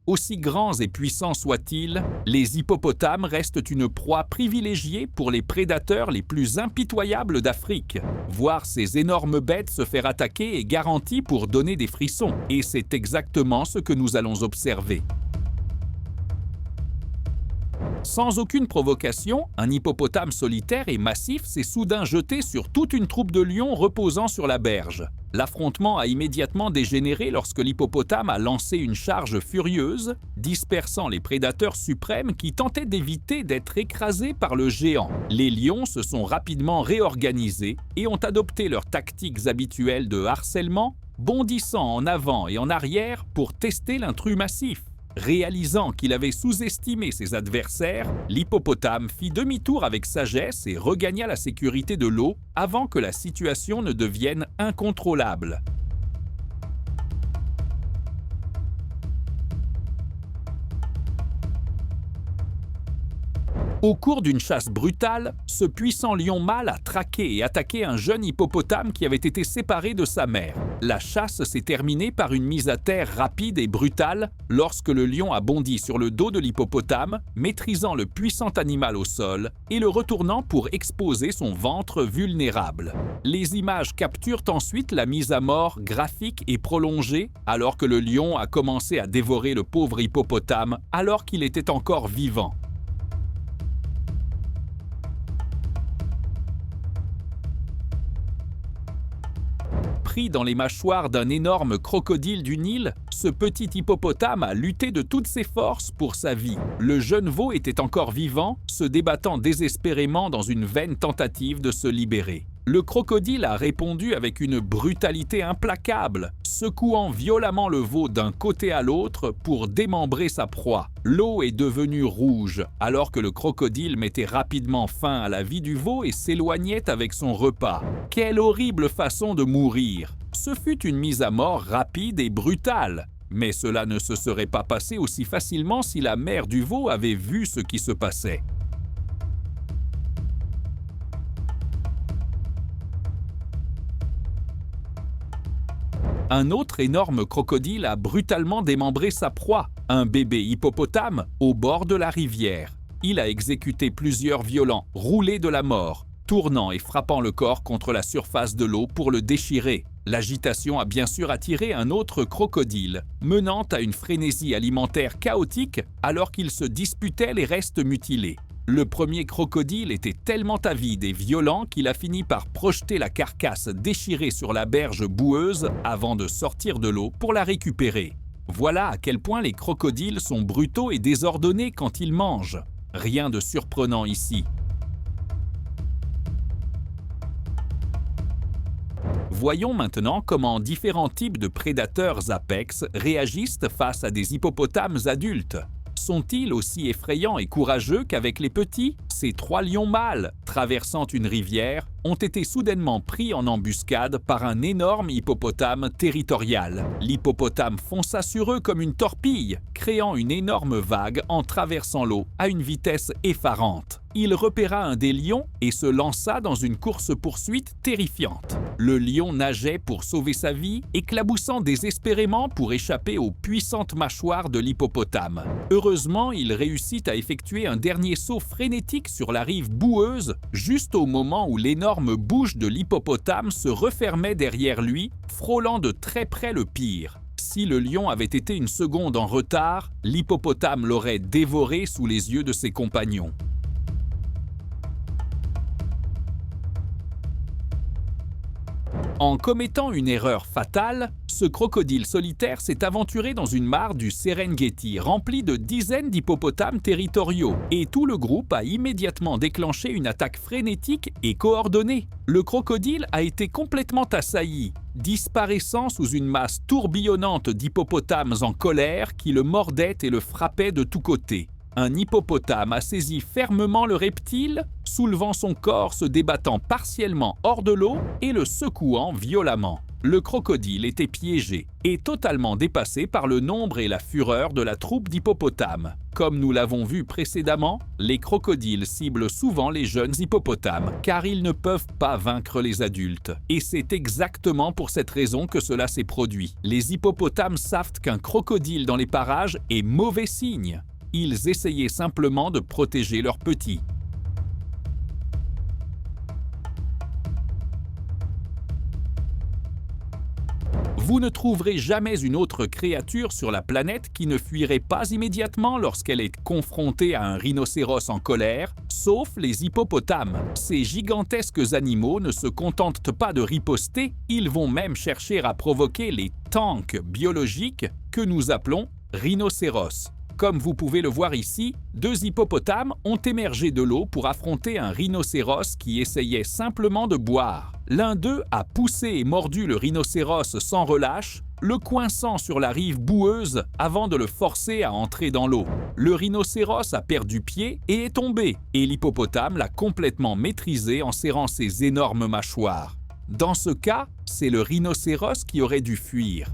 Aussi grands et puissants soient-ils, les hippopotames restent une proie privilégiée pour les prédateurs les plus impitoyables d'Afrique. Voir ces énormes bêtes se faire attaquer est garanti pour donner des frissons, et c'est exactement ce que nous allons observer. Sans aucune provocation, un hippopotame solitaire et massif s'est soudain jeté sur toute une troupe de lions reposant sur la berge. L'affrontement a immédiatement dégénéré lorsque l'hippopotame a lancé une charge furieuse, dispersant les prédateurs suprêmes qui tentaient d'éviter d'être écrasés par le géant. Les lions se sont rapidement réorganisés et ont adopté leurs tactiques habituelles de harcèlement, bondissant en avant et en arrière pour tester l'intrus massif. Réalisant qu'il avait sous-estimé ses adversaires, l'hippopotame fit demi-tour avec sagesse et regagna la sécurité de l'eau avant que la situation ne devienne incontrôlable. Au cours d'une chasse brutale, ce puissant lion mâle a traqué et attaqué un jeune hippopotame qui avait été séparé de sa mère. La chasse s'est terminée par une mise à terre rapide et brutale lorsque le lion a bondi sur le dos de l'hippopotame, maîtrisant le puissant animal au sol et le retournant pour exposer son ventre vulnérable. Les images capturent ensuite la mise à mort graphique et prolongée alors que le lion a commencé à dévorer le pauvre hippopotame alors qu'il était encore vivant. Pris dans les mâchoires d'un énorme crocodile du Nil, ce petit hippopotame a lutté de toutes ses forces pour sa vie. Le jeune veau était encore vivant, se débattant désespérément dans une vaine tentative de se libérer. Le crocodile a répondu avec une brutalité implacable, secouant violemment le veau d'un côté à l'autre pour démembrer sa proie. L'eau est devenue rouge, alors que le crocodile mettait rapidement fin à la vie du veau et s'éloignait avec son repas. Quelle horrible façon de mourir! Ce fut une mise à mort rapide et brutale. Mais cela ne se serait pas passé aussi facilement si la mère du veau avait vu ce qui se passait. Un autre énorme crocodile a brutalement démembré sa proie, un bébé hippopotame, au bord de la rivière. Il a exécuté plusieurs violents roulés de la mort, tournant et frappant le corps contre la surface de l'eau pour le déchirer. L'agitation a bien sûr attiré un autre crocodile, menant à une frénésie alimentaire chaotique alors qu'ils se disputaient les restes mutilés. Le premier crocodile était tellement avide et violent qu'il a fini par projeter la carcasse déchirée sur la berge boueuse avant de sortir de l'eau pour la récupérer. Voilà à quel point les crocodiles sont brutaux et désordonnés quand ils mangent. Rien de surprenant ici. Voyons maintenant comment différents types de prédateurs apex réagissent face à des hippopotames adultes. Sont-ils aussi effrayants et courageux qu'avec les petits? Ces trois lions mâles, traversant une rivière, ont été soudainement pris en embuscade par un énorme hippopotame territorial. L'hippopotame fonça sur eux comme une torpille, créant une énorme vague en traversant l'eau à une vitesse effarante. Il repéra un des lions et se lança dans une course-poursuite terrifiante. Le lion nageait pour sauver sa vie, éclaboussant désespérément pour échapper aux puissantes mâchoires de l'hippopotame. Heureusement, il réussit à effectuer un dernier saut frénétique sur la rive boueuse, juste au moment où l'énorme bouche de l'hippopotame se refermait derrière lui, frôlant de très près le pire. Si le lion avait été une seconde en retard, l'hippopotame l'aurait dévoré sous les yeux de ses compagnons. En commettant une erreur fatale, ce crocodile solitaire s'est aventuré dans une mare du Serengeti remplie de dizaines d'hippopotames territoriaux et tout le groupe a immédiatement déclenché une attaque frénétique et coordonnée. Le crocodile a été complètement assailli, disparaissant sous une masse tourbillonnante d'hippopotames en colère qui le mordaient et le frappaient de tous côtés. un hippopotame a saisi fermement le reptile, soulevant son corps, se débattant partiellement hors de l'eau et le secouant violemment. Le crocodile était piégé et totalement dépassé par le nombre et la fureur de la troupe d'hippopotames. Comme nous l'avons vu précédemment, les crocodiles ciblent souvent les jeunes hippopotames car ils ne peuvent pas vaincre les adultes. Et c'est exactement pour cette raison que cela s'est produit. Les hippopotames savent qu'un crocodile dans les parages est mauvais signe. Ils essayaient simplement de protéger leurs petits. Vous ne trouverez jamais une autre créature sur la planète qui ne fuirait pas immédiatement lorsqu'elle est confrontée à un rhinocéros en colère, sauf les hippopotames. Ces gigantesques animaux ne se contentent pas de riposter, ils vont même chercher à provoquer les tanks biologiques que nous appelons rhinocéros. Comme vous pouvez le voir ici, 2 hippopotames ont émergé de l'eau pour affronter un rhinocéros qui essayait simplement de boire. L'un d'eux a poussé et mordu le rhinocéros sans relâche, le coinçant sur la rive boueuse avant de le forcer à entrer dans l'eau. Le rhinocéros a perdu pied et est tombé, et l'hippopotame l'a complètement maîtrisé en serrant ses énormes mâchoires. Dans ce cas, c'est le rhinocéros qui aurait dû fuir.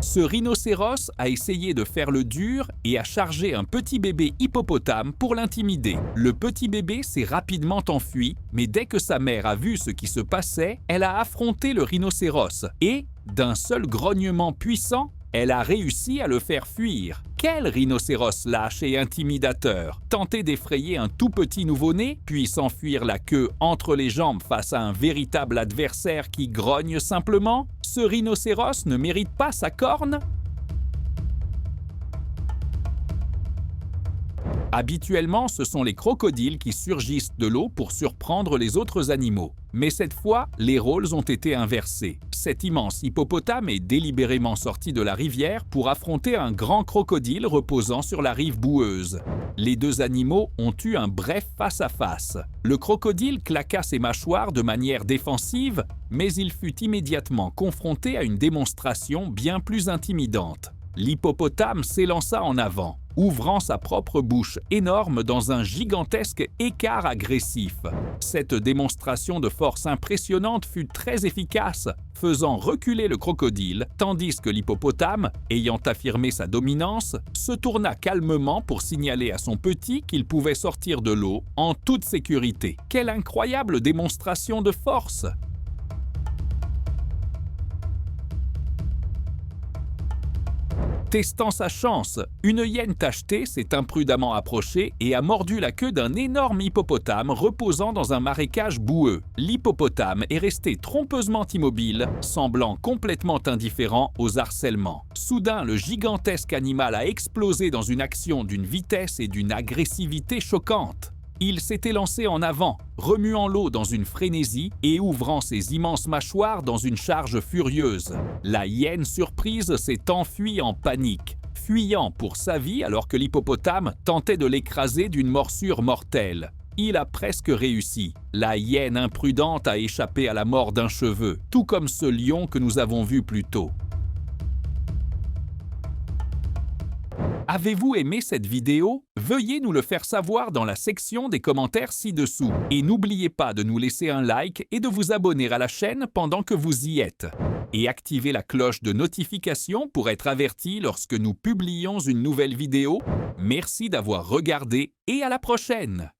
Ce rhinocéros a essayé de faire le dur et a chargé un petit bébé hippopotame pour l'intimider. Le petit bébé s'est rapidement enfui, mais dès que sa mère a vu ce qui se passait, elle a affronté le rhinocéros et, d'un seul grognement puissant, elle a réussi à le faire fuir. Quel rhinocéros lâche et intimidateur! Tenter d'effrayer un tout petit nouveau-né, puis s'enfuir la queue entre les jambes face à un véritable adversaire qui grogne simplement? Ce rhinocéros ne mérite pas sa corne? Habituellement, ce sont les crocodiles qui surgissent de l'eau pour surprendre les autres animaux. Mais cette fois, les rôles ont été inversés. Cet immense hippopotame est délibérément sorti de la rivière pour affronter un grand crocodile reposant sur la rive boueuse. Les 2 animaux ont eu un bref face-à-face. Le crocodile claqua ses mâchoires de manière défensive, mais il fut immédiatement confronté à une démonstration bien plus intimidante. L'hippopotame s'élança en avant, ouvrant sa propre bouche énorme dans un gigantesque écart agressif. Cette démonstration de force impressionnante fut très efficace, faisant reculer le crocodile, tandis que l'hippopotame, ayant affirmé sa dominance, se tourna calmement pour signaler à son petit qu'il pouvait sortir de l'eau en toute sécurité. Quelle incroyable démonstration de force! Testant sa chance, une hyène tachetée s'est imprudemment approchée et a mordu la queue d'un énorme hippopotame reposant dans un marécage boueux. L'hippopotame est resté trompeusement immobile, semblant complètement indifférent aux harcèlements. Soudain, le gigantesque animal a explosé dans une action d'une vitesse et d'une agressivité choquantes. Il s'était lancé en avant, remuant l'eau dans une frénésie et ouvrant ses immenses mâchoires dans une charge furieuse. La hyène surprise s'est enfuie en panique, fuyant pour sa vie alors que l'hippopotame tentait de l'écraser d'une morsure mortelle. Il a presque réussi. La hyène imprudente a échappé à la mort d'un cheveu, tout comme ce lion que nous avons vu plus tôt. Avez-vous aimé cette vidéo? Veuillez nous le faire savoir dans la section des commentaires ci-dessous. Et n'oubliez pas de nous laisser un like et de vous abonner à la chaîne pendant que vous y êtes. Et activez la cloche de notification pour être averti lorsque nous publions une nouvelle vidéo. Merci d'avoir regardé et à la prochaine!